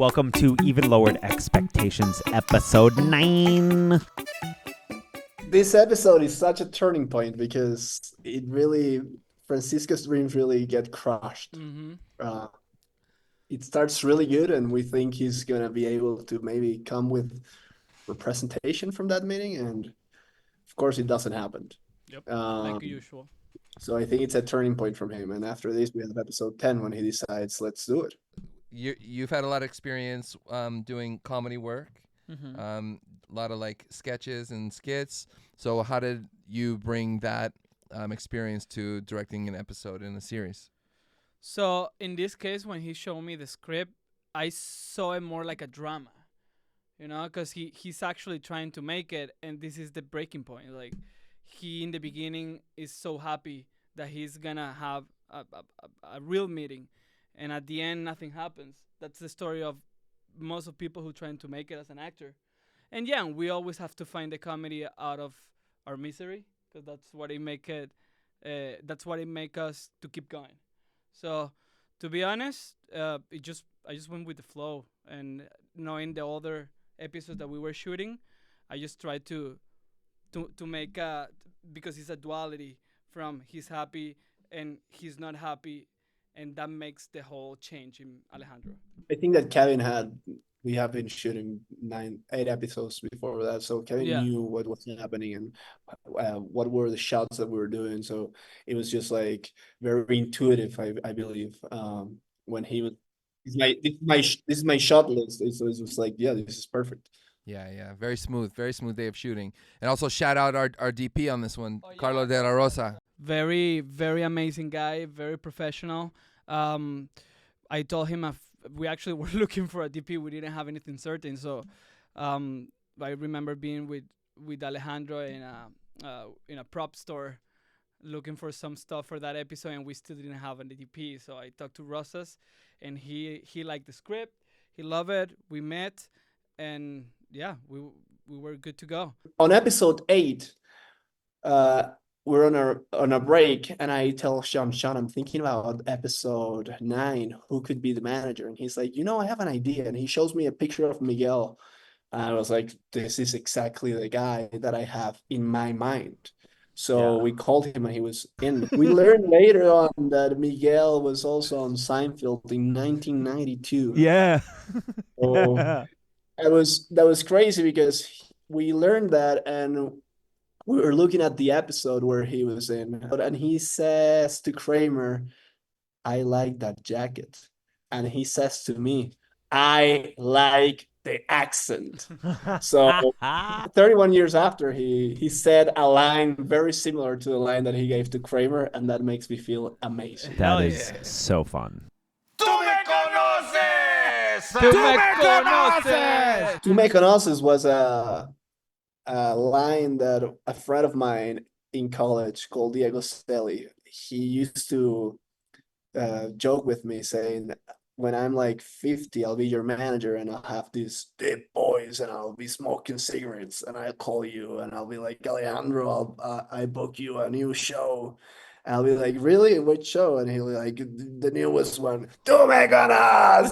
Welcome to Even Lowered Expectations, episode 9. This episode is such a turning point because Francisco's dreams really get crushed. Mm-hmm. It starts really good, and we think he's gonna be able to maybe come with representation from that meeting, and of course, it doesn't happen. Yep. Like usual. So I think it's a turning point from him. And after this, we have episode 10 when he decides, let's do it. You've had a lot of experience doing comedy work, Mm-hmm. a lot of like sketches and skits. So how did you bring that experience to directing an episode in a series? So in this case, when he showed me the script, I saw it more like a drama, because he's actually trying to make it, and this is the breaking point. Like, he in the beginning is so happy that he's gonna have a real meeting, and at the end nothing happens. That's the story of most of people who trying to make it as an actor. And yeah, we always have to find the comedy out of our misery, because that's what it make it. That's what it make us to keep going. So, to be honest, I just went with the flow, and knowing the other episodes that we were shooting, I just tried to make because it's a duality from he's happy and he's not happy, and that makes the whole change in Alejandro. I think that we have been shooting 8 episodes before that. So Kevin knew what was happening and what were the shots that we were doing. So it was just like very intuitive, I believe. When he was, this is my shot list. So it was like, yeah, this is perfect. Yeah. Very smooth day of shooting. And also shout out our DP on this one, Carlo De La Rosa. Very, very amazing guy, very professional. I told him we actually were looking for a DP. We didn't have anything certain. So I remember being with Alejandro in a prop store looking for some stuff for that episode, and we still didn't have a DP. So I talked to Rosas, and he liked the script. He loved it. We met, and yeah, we were good to go. On episode 8, we're on a break, and I tell Sean, I'm thinking about episode 9. Who could be the manager? And he's like, I have an idea. And he shows me a picture of Miguel. And I was like, this is exactly the guy that I have in my mind. So we called him, and he was in. We learned later on that Miguel was also on Seinfeld in 1992. Yeah. So that was crazy, because we learned that, and we were looking at the episode where he was in, and he says to Kramer, I like that jacket. And he says to me, I like the accent. So 31 years after, he said a line very similar to the line that he gave to Kramer, and that makes me feel amazing. That is so fun. ¡Tú me conoces! ¡Tú me conoces! "Tú me conoces" was a line that a friend of mine in college called Diego Stelli, he used to joke with me saying, when I'm like 50, I'll be your manager, and I'll have these deep boys, and I'll be smoking cigarettes, and I'll call you, and I'll be like, Alejandro, I book you a new show. And I'll be like, really? What show? And he'll be like, the newest one. "Tú me conoces!"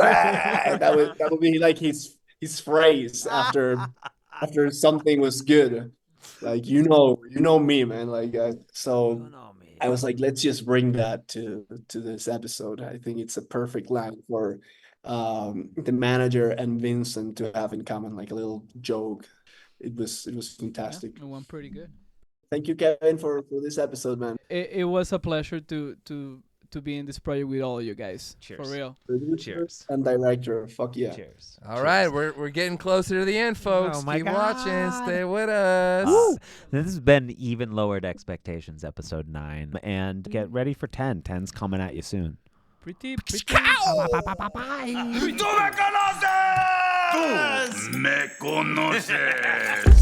that would be like his phrase after something was good. Like, you know me, man. Like, so I was like, let's just bring that to this episode. I think it's a perfect line for the manager and Vincent to have in common, like a little joke. It was fantastic. Yeah, it went pretty good. Thank you, Kevin, for this episode, man. It was a pleasure to be in this project with all of you guys. Cheers. For real. Cheers. And director, fuck yeah. Cheers. All right, we're getting closer to the end, folks. Oh my Keep God. watching. Stay with us. This has been Even Lowered Expectations, episode 9. And get ready for 10. 10's coming at you soon. Pretty. Bye. ¡Tú me conoces! ¡Tú me conoces!